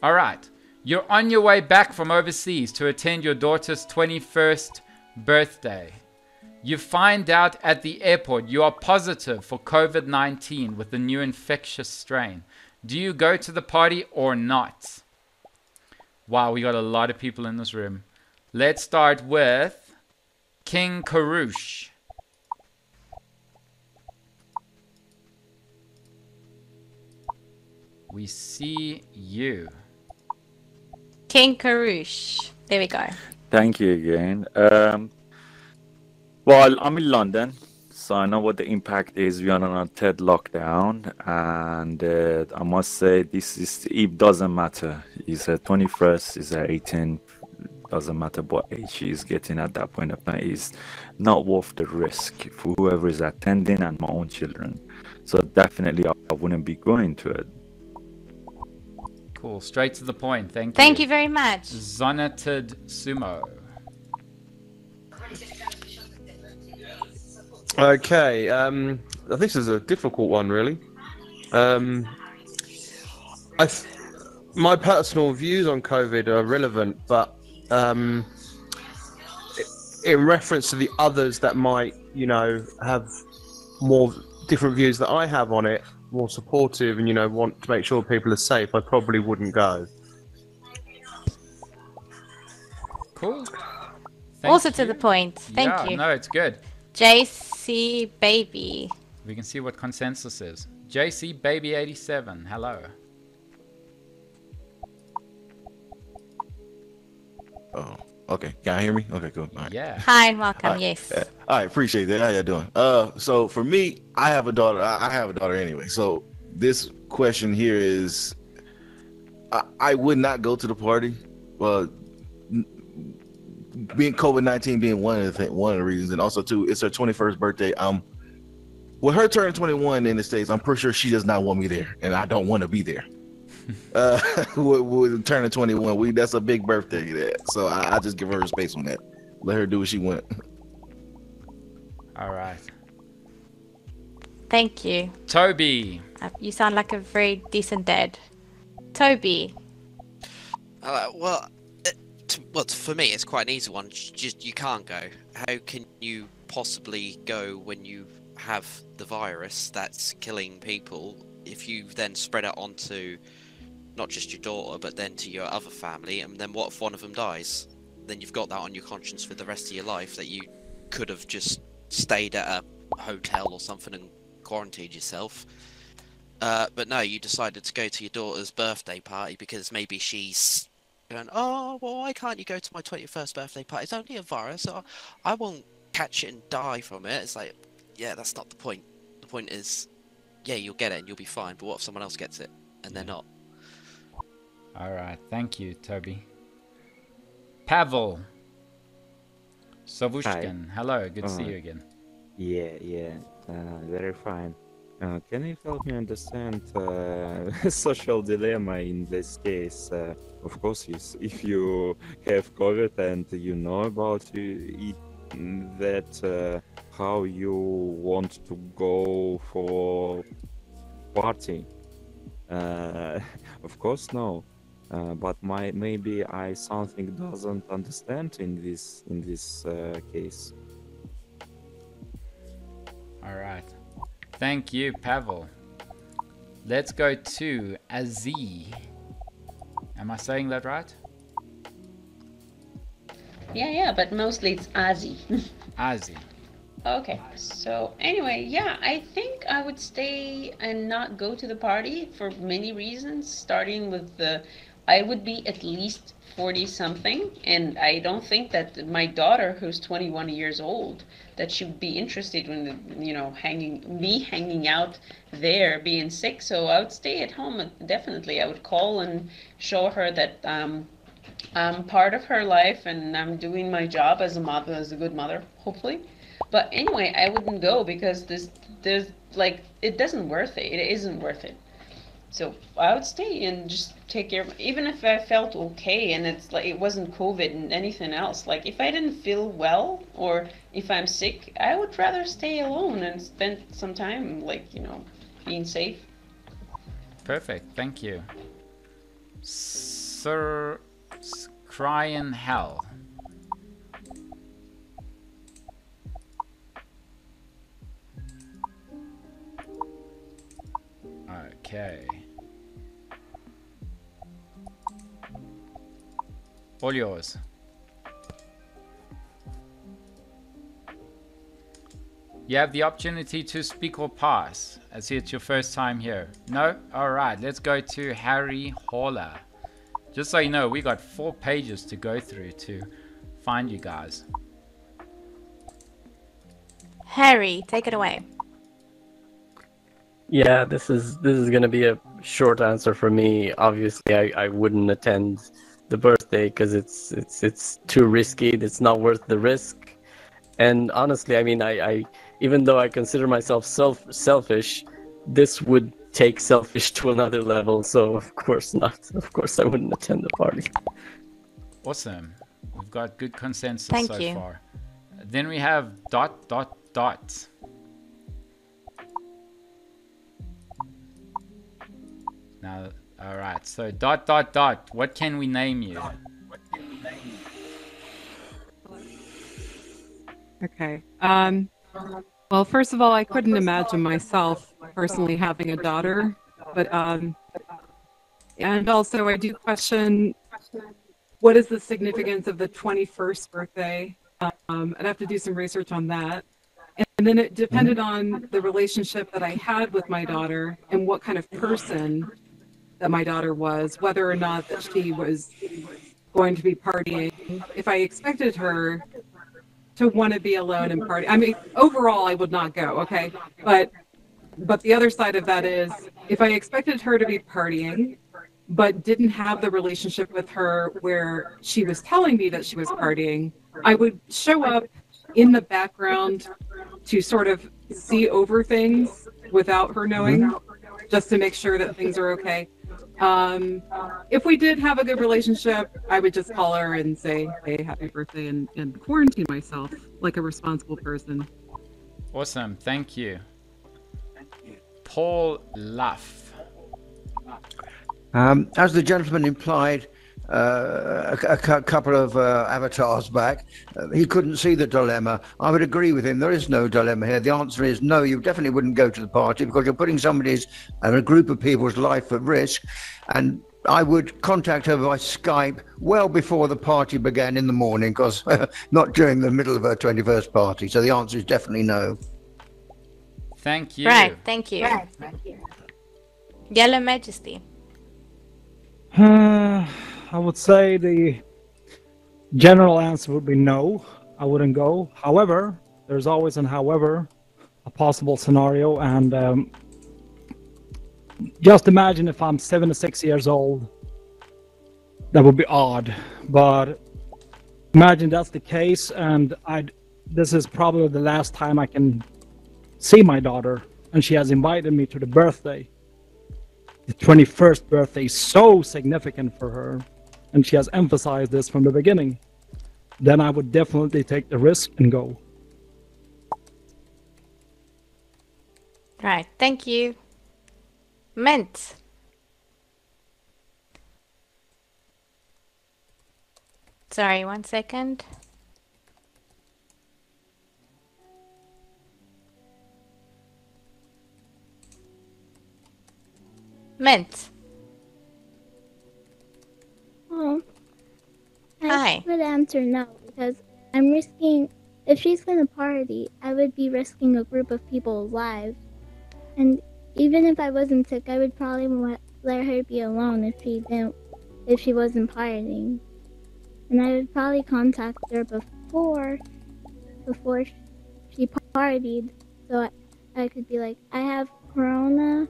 All right. You're on your way back from overseas to attend your daughter's 21st birthday. You find out at the airport you are positive for COVID-19 with the new infectious strain. Do you go to the party or not? Wow, we got a lot of people in this room. Let's start with King Karush. We see you. King Karush. There we go. Thank you again. Well, I'm in London, so I know what the impact is. We are on a third lockdown, and I must say it doesn't matter. It's a 21st, it's a 18th, doesn't matter what age she is getting at that point of time. It's not worth the risk for whoever is attending and my own children. So definitely I wouldn't be going to it. Cool. Straight to the point. Thank you. Thank you very much. Zonated Sumo. Okay, this is a difficult one, really. My personal views on COVID are relevant, but in reference to the others that might, have more different views that I have on it, more supportive, and want to make sure people are safe, I probably wouldn't go. Cool. Also to the point. Thank you. No, it's good. JC Baby. We can see what consensus is. JC Baby 87. Hello. Oh, okay. Can I hear me? Okay, cool. All right. Yeah. Hi and welcome. Right. Yes. All right, appreciate that. How y'all doing? So for me, I have a daughter. I have a daughter anyway. So this question here is, I would not go to the party. Well, being COVID-19 being one of the reasons, and also too, it's her 21st birthday. With her turning 21 in the States, I'm pretty sure she does not want me there, and I don't want to be there. With turning 21, that's a big birthday. So I just give her space on that. Let her do what she want. All right. Thank you. Toby. You sound like a very decent dad. Toby. Well, for me, it's quite an easy one. You can't go. How can you possibly go when you have the virus that's killing people? If you then spread it onto not just your daughter, but then to your other family, and then what if one of them dies? Then you've got that on your conscience for the rest of your life, that you could have just stayed at a hotel or something and quarantined yourself. But no, you decided to go to your daughter's birthday party because maybe she's going, oh, well, why can't you go to my 21st birthday party? It's only a virus. So I won't catch it and die from it. It's like, yeah, that's not the point. The point is, yeah, you'll get it and you'll be fine. But what if someone else gets it and they're not? All right. Thank you, Toby. Pavel. Savushkin. Hello. Good to see you again. Yeah. Very fine. Can you help me understand social dilemma in this case? Of course, if you have COVID and you know about it, that how you want to go for party. Of course, no. But maybe I something doesn't understand in this case. All right. Thank you, Pavel. Let's go to Azi. Am I saying that right? Yeah, but mostly it's Azi. Azi. Okay, so anyway, yeah, I think I would stay and not go to the party for many reasons, starting with I would be at least 40 something, and I don't think that my daughter, who's 21 years old, that she would be interested in, hanging out there, being sick. So I would stay at home, definitely. I would call and show her that I'm part of her life and I'm doing my job as a mother, as a good mother, hopefully. But anyway, I wouldn't go because there's like, it doesn't worth it. It isn't worth it. So I would stay and just take care of, even if I felt okay and it's like it wasn't COVID and anything else. Like if I didn't feel well or if I'm sick, I would rather stay alone and spend some time being safe. Perfect. Thank you. Sir Crying Hell. Okay. All yours. You have the opportunity to speak or pass. I see it's your first time here. No? Alright, let's go to Harry Haller. Just so you know, we got 4 pages to go through to find you guys. Harry, take it away. Yeah, this is gonna be a short answer for me. Obviously, I wouldn't attend the birthday because it's too risky. It's not worth the risk. And honestly, I mean, I even though I consider myself selfish, this would take selfish to another level. So of course not. Of course, I wouldn't attend the party. Awesome. We've got good consensus Thank so you. far. Then we have ... Now, all right. So ... What can we name you? Okay. Well, first of all, I couldn't imagine myself personally having a daughter, but and also I do question what is the significance of the 21st birthday. I'd have to do some research on that. And then it depended on the relationship that I had with my daughter and what kind of person that my daughter was, whether or not that she was going to be partying. If I expected her to want to be alone and party, I mean, overall, I would not go, okay? But the other side of that is, if I expected her to be partying, but didn't have the relationship with her where she was telling me that she was partying, I would show up in the background to sort of see over things without her knowing, just to make sure that things are okay. If we did have a good relationship, I would just call her and say, hey, happy birthday, and quarantine myself like a responsible person. Awesome. Thank you. Paul Luff. As the gentleman implied a couple of avatars back, he couldn't see the dilemma. I would agree with him. There is no dilemma here. The answer is no, you definitely wouldn't go to the party because you're putting somebody's and a group of people's life at risk. And I would contact her by Skype well before the party began in the morning, because not during the middle of her 21st party. So the answer is definitely no. Thank you. Right, thank you. Yellow Majesty. I would say the general answer would be no, I wouldn't go. However, there's always an however, a possible scenario, and just imagine if I'm 76 years old. That would be odd, but imagine that's the case, and this is probably the last time I can see my daughter, and she has invited me to the birthday. The 21st birthday is so significant for her, and she has emphasized this from the beginning. Then I would definitely take the risk and go. Right, thank you. Mint. Sorry, 1 second. Mint. Oh, Hi. I would answer no, because I'm risking, if she's gonna party, I would be risking a group of people's lives. And even if I wasn't sick, I would probably let her be alone if she wasn't partying. And I would probably contact her before she partied, so I could be like, I have corona,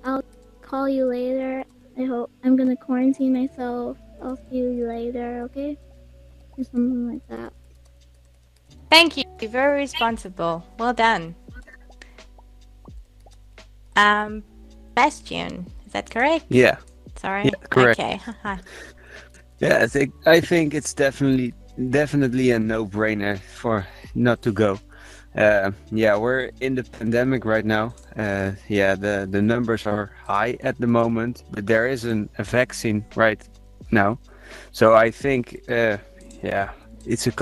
I'll call you later. I'm gonna quarantine myself. I'll see you later, okay? Or something like that. Thank you. Very responsible. Well done. Bastion, is that correct? Yeah. Sorry. Yeah, correct. Okay. Yeah, I think it's definitely a no-brainer for not to go. Yeah, we're in the pandemic right now. Yeah, the numbers are high at the moment, but there isn't a vaccine right now. So I think, yeah, it's a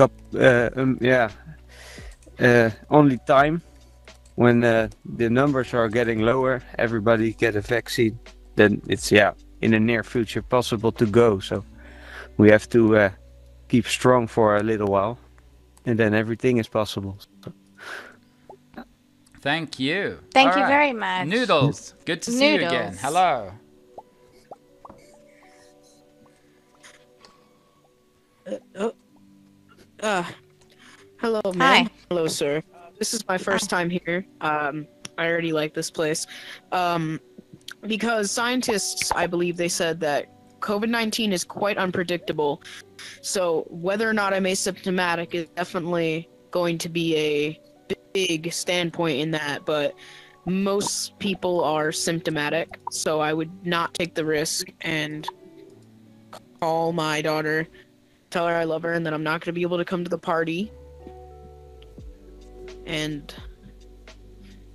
only time when the numbers are getting lower, everybody get a vaccine, then it's, yeah, in the near future possible to go. So we have to keep strong for a little while, and then everything is possible. So. Thank you. Thank All you right. very much. Noodles, good to see you again. Noodles. Hello. Hello, ma'am. Hello, sir. This is my first time here. I already like this place. Because scientists, I believe they said that COVID-19 is quite unpredictable. So whether or not I'm asymptomatic is definitely going to be a big standpoint in that, but most people are symptomatic, so I would not take the risk and call my daughter, tell her I love her and that I'm not going to be able to come to the party. And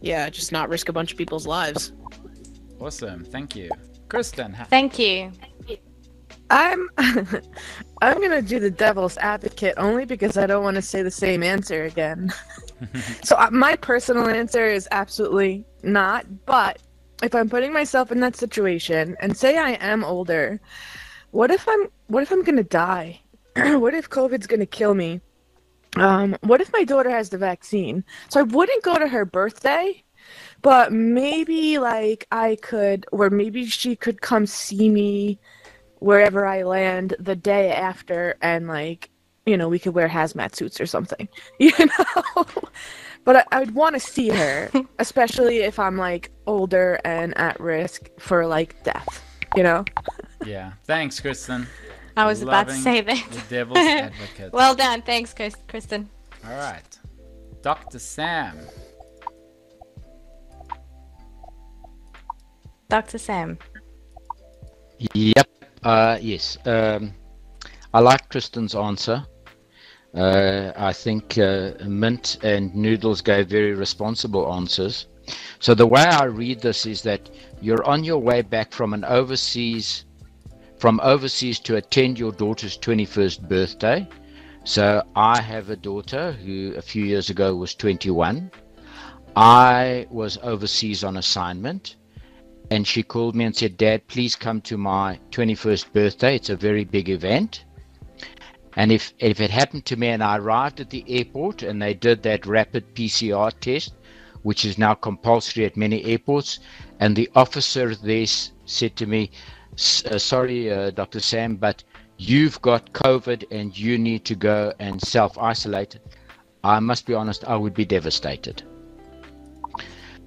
yeah, just not risk a bunch of people's lives. Awesome. Thank you. Kristen. Thank you. I'm gonna do the devil's advocate only because I don't want to say the same answer again. So my personal answer is absolutely not. But if I'm putting myself in that situation and say I am older, what if I'm gonna die? What if COVID's gonna kill me? What if my daughter has the vaccine? So I wouldn't go to her birthday, but maybe like I could, or maybe she could come see me wherever I land the day after, and like, you know, we could wear hazmat suits or something, you know. But I'd want to see her, especially if I'm like older and at risk for like death, you know. Yeah. Thanks, Kristen. I was about to Loving say that. The devil's advocate. Well done. Thanks, Kristen. All right. Dr. Sam. Dr. Sam. Yep. Yes. I like Kristen's answer. I think Mint and Noodles gave very responsible answers. So the way I read this is that you're on your way back from overseas to attend your daughter's 21st birthday. So I have a daughter who a few years ago was 21. I was overseas on assignment, and she called me and said, "Dad, please come to my 21st birthday. It's a very big event." And if it happened to me and I arrived at the airport and they did that rapid PCR test, which is now compulsory at many airports, and the officer there said to me, "Sorry, Dr. Sam, but you've got COVID and you need to go and self-isolate," I must be honest, I would be devastated.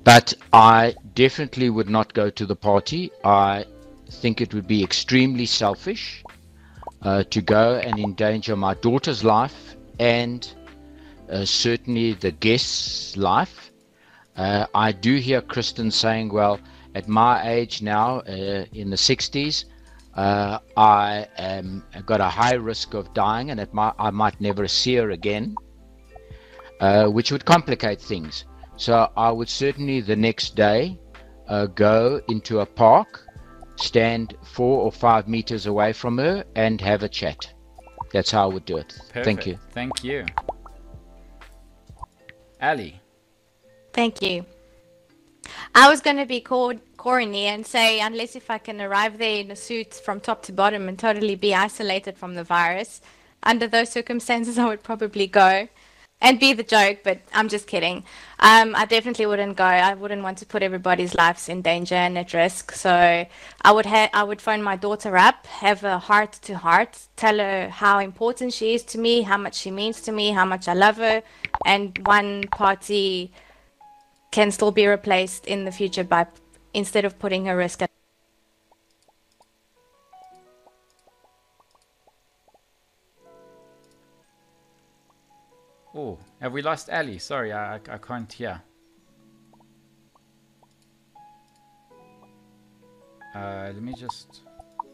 But I definitely would not go to the party. I think it would be extremely selfish to go and endanger my daughter's life and certainly the guest's life. I do hear Kristen saying, well, at my age now, in the 60s, I got a high risk of dying, and I might never see her again, which would complicate things. So I would certainly the next day go into a park, stand 4 or 5 meters away from her, and have a chat. That's how I would do it. Perfect. Thank you. Thank you. Ali. Thank you. I was going to be corny and say, unless if I can arrive there in a suit from top to bottom and totally be isolated from the virus, under those circumstances, I would probably go and be the joke, but I'm just kidding. I definitely wouldn't go. I wouldn't want to put everybody's lives in danger and at risk. So I would phone my daughter up, have a heart-to-heart, tell her how important she is to me, how much she means to me, how much I love her, and one party can still be replaced in the future by, instead of putting her risk at. Oh, have we lost Ali? Sorry, I can't hear. Let me just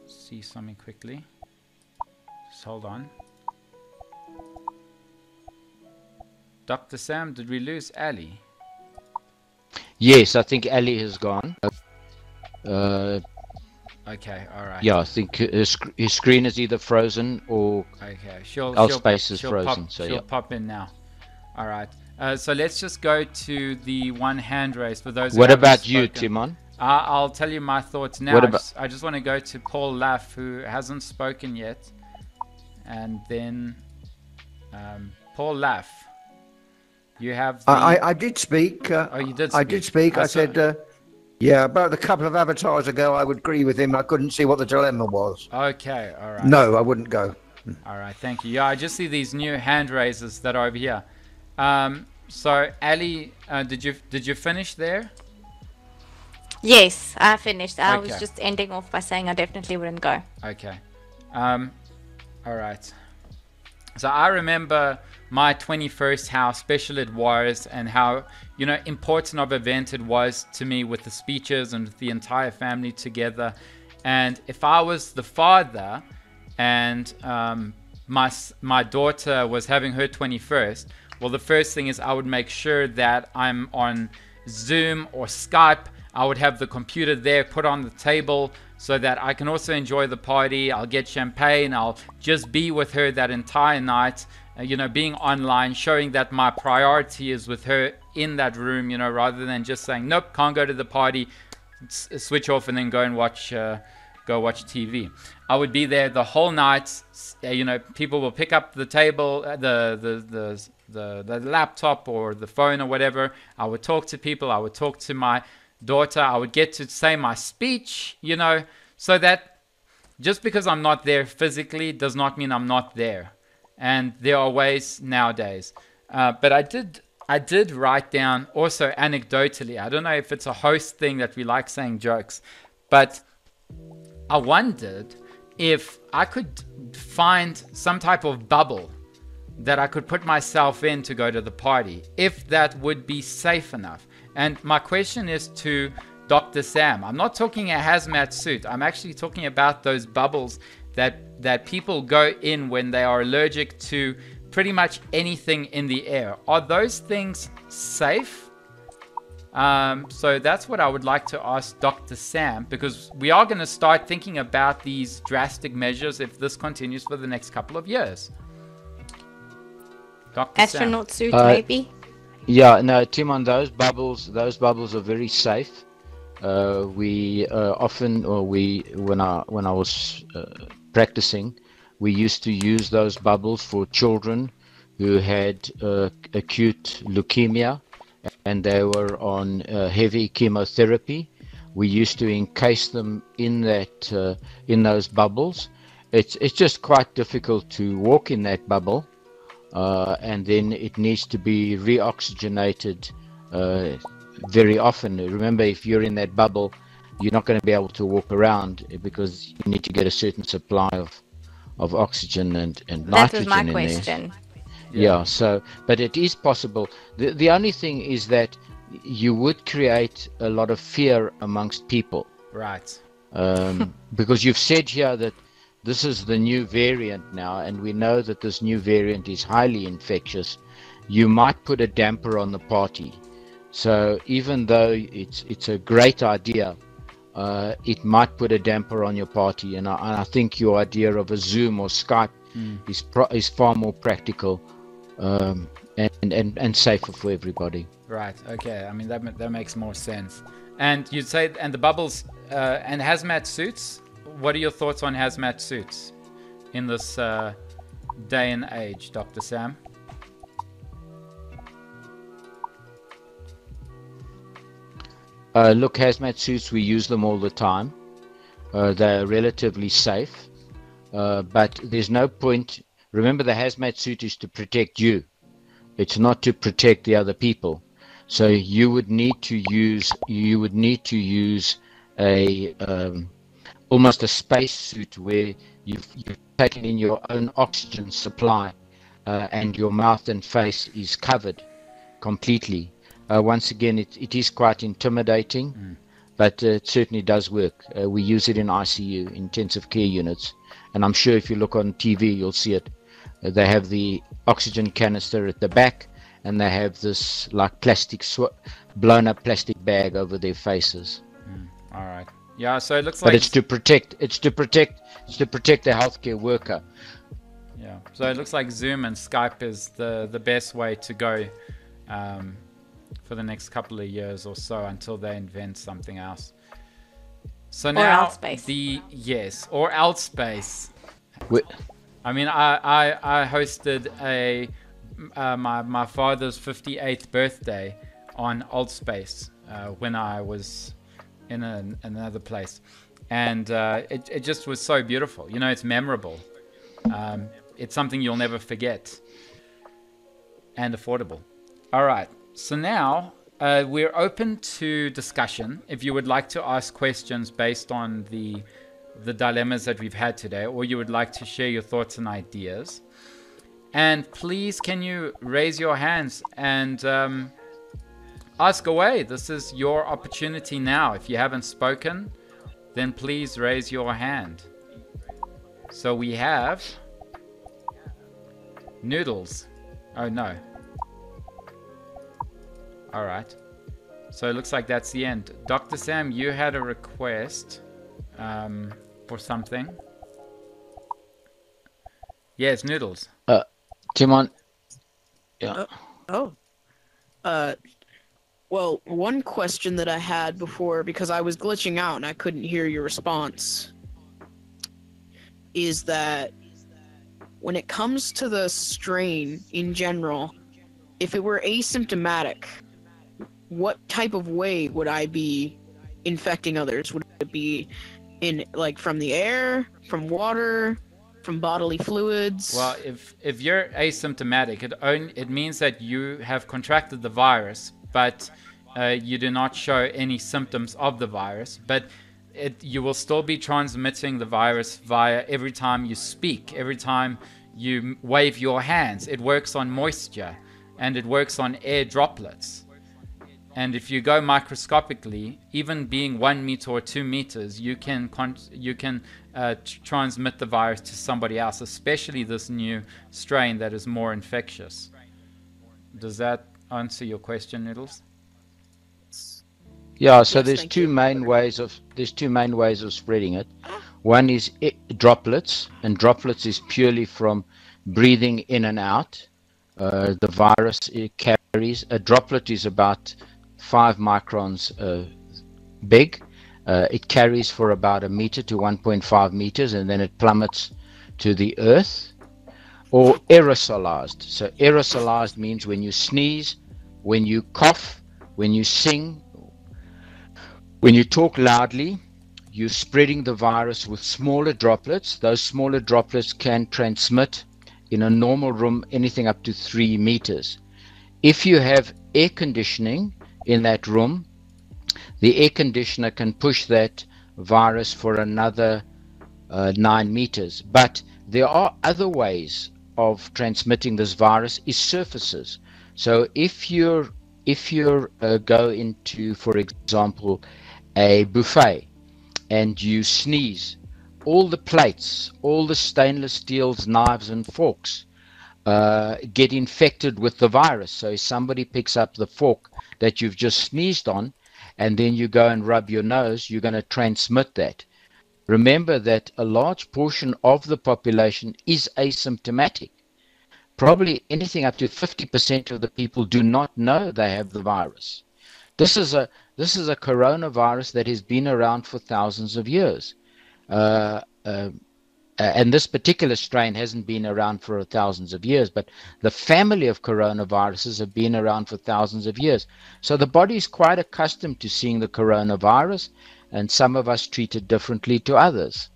see something quickly. Just hold on. Dr. Sam, did we lose Ali? Yes, I think Ali has gone. Okay, all right. Yeah, I think his screen is either frozen or Okay, Altspace is frozen. Pop, So she'll yeah. pop in now. All right. So let's just go to the one hand raise for those. What who haven't about you, spoken. Timon? I'll tell you my thoughts now. What about- I just want to go to Paul Laff, who hasn't spoken yet, and then Paul Laff. You have. I did speak. Oh, you did. I did speak. I said, yeah, about a couple of avatars ago, I would agree with him. I couldn't see what the dilemma was. Okay, all right. No, I wouldn't go. All right, thank you. Yeah, I just see these new hand raises that are over here. So Ali, did you finish there? Yes, I finished. I was Okay. just ending off by saying I definitely wouldn't go. Okay. All right. So I remember my 21st, how special it was and how, important of an event it was to me with the speeches and with the entire family together. And if I was the father and my daughter was having her 21st, well, the first thing is I would make sure that I'm on Zoom or Skype. I would have the computer there put on the table so that I can also enjoy the party. I'll get champagne. I'll just be with her that entire night, being online, showing that my priority is with her in that room, rather than just saying, nope, can't go to the party, switch off and then go and watch TV. I would be there the whole night. People will pick up the table, the laptop or the phone or whatever. I would talk to people. I would talk to my daughter. I would get to say my speech, so that just because I'm not there physically does not mean I'm not there. And there are ways nowadays. But I did write down also anecdotally. I don't know if it's a host thing that we like saying jokes, but I wondered if I could find some type of bubble that I could put myself in to go to the party, if that would be safe enough. And my question is to Dr. Sam. I'm not talking a hazmat suit. I'm actually talking about those bubbles that people go in when they are allergic to pretty much anything in the air. Are those things safe? So that's what I would like to ask Dr. Sam, because we are going to start thinking about these drastic measures if this continues for the next couple of years. Dr. Astronaut Sam. suit, maybe? Yeah, no, Timon, those bubbles are very safe. We often, when I was practicing, we used to use those bubbles for children who had acute leukemia and they were on heavy chemotherapy. We used to encase them in those bubbles. It's just quite difficult to walk in that bubble, and then it needs to be reoxygenated very often. Remember, if you're in that bubble, you're not going to be able to walk around because you need to get a certain supply of oxygen and nitrogen That was my in question. there. Yeah, so, but it is possible. The only thing is that you would create a lot of fear amongst people. Right. Because you've said here that this is the new variant now, and we know that this new variant is highly infectious. You might put a damper on the party. So even though it's a great idea, it might put a damper on your party. And I think your idea of a Zoom or Skype is far more practical and safer for everybody. Right. Okay. I mean that makes more sense. And you'd say, and the bubbles and hazmat suits. What are your thoughts on hazmat suits in this day and age, Dr. Sam? Look, hazmat suits, we use them all the time. They're relatively safe, but there's no point. Remember, the hazmat suit is to protect you. It's not to protect the other people. So you would need to use a almost a space suit where you've taken in your own oxygen supply, and your mouth and face is covered completely. Once again, it is quite intimidating, but it certainly does work. We use it in ICU, intensive care units, and I'm sure if you look on TV, you'll see it. They have the oxygen canister at the back, and they have this like blown up plastic bag over their faces. All right. Yeah. So it looks But like it's to protect the healthcare worker. Yeah. So it looks like Zoom and Skype is the best way to go for the next couple of years or so until they invent something else. So now or Altspace. I mean, I hosted my father's 58th birthday on Altspace when I was in another place, and it just was so beautiful. You know, it's memorable. It's something you'll never forget, and affordable. All right, so now we're open to discussion. If you would like to ask questions based on the dilemmas that we've had today, or you would like to share your thoughts and ideas, and please can you raise your hands and ask away. This is your opportunity now. If you haven't spoken, then please raise your hand. So we have Noodles. Oh no. All right. So it looks like that's the end. Dr. Sam, you had a request for something. Yes, Noodles. Timon. Yeah. Well, one question that I had before, because I was glitching out and I couldn't hear your response, is that when it comes to the strain in general, if it were asymptomatic, what type of way would I be infecting others? Would it be from the air, from water, from bodily fluids? Well, if you're asymptomatic, it means that you have contracted the virus, but you do not show any symptoms of the virus. But you will still be transmitting the virus via every time you speak, every time you wave your hands. It works on moisture, and it works on air droplets. And if you go microscopically, even being 1 meter or 2 meters, you can transmit the virus to somebody else, especially this new strain that is more infectious. Does that answer your question, Noodles? Yeah, so there's two main ways of spreading it. One is droplets, and droplets is purely from breathing in and out. The virus it carries, a droplet is about 5 microns big. It carries for about 1 meter to 1.5 meters, and then it plummets to the earth. Or aerosolized. So aerosolized means when you sneeze, when you cough, when you sing, when you talk loudly, you're spreading the virus with smaller droplets. Those smaller droplets can transmit in a normal room anything up to 3 meters. If you have air conditioning in that room, the air conditioner can push that virus for another 9 meters. But there are other ways of transmitting this virus is surfaces. So if you go into, for example, a buffet and you sneeze, all the plates, all the stainless steels, knives and forks get infected with the virus. So if somebody picks up the fork that you've just sneezed on and then you go and rub your nose, you're going to transmit that. Remember that a large portion of the population is asymptomatic. Probably anything up to 50% of the people do not know they have the virus. This is a coronavirus that has been around for thousands of years. And this particular strain hasn't been around for thousands of years, but the family of coronaviruses have been around for thousands of years. So the body is quite accustomed to seeing the coronavirus, and some of us treat it differently to others.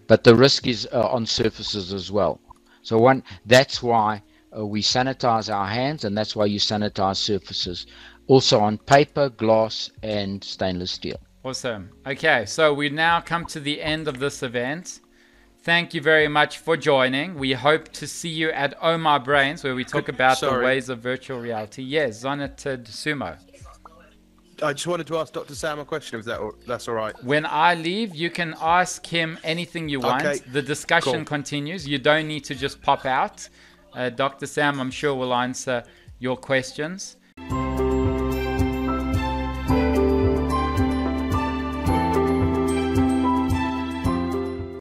But the risk is on surfaces as well. So that's why we sanitize our hands, and that's why you sanitize surfaces. Also on paper, glass, and stainless steel. Awesome. Okay, so we now come to the end of this event. Thank you very much for joining. We hope to see you at Oh My Brains, where we talk about the ways of virtual reality. Yes, Zonatid Sumo. I just wanted to ask Dr. Sam a question, if that's all right. When I leave, you can ask him anything you want. Okay. The discussion continues. You don't need to just pop out. Dr. Sam, I'm sure, will answer your questions.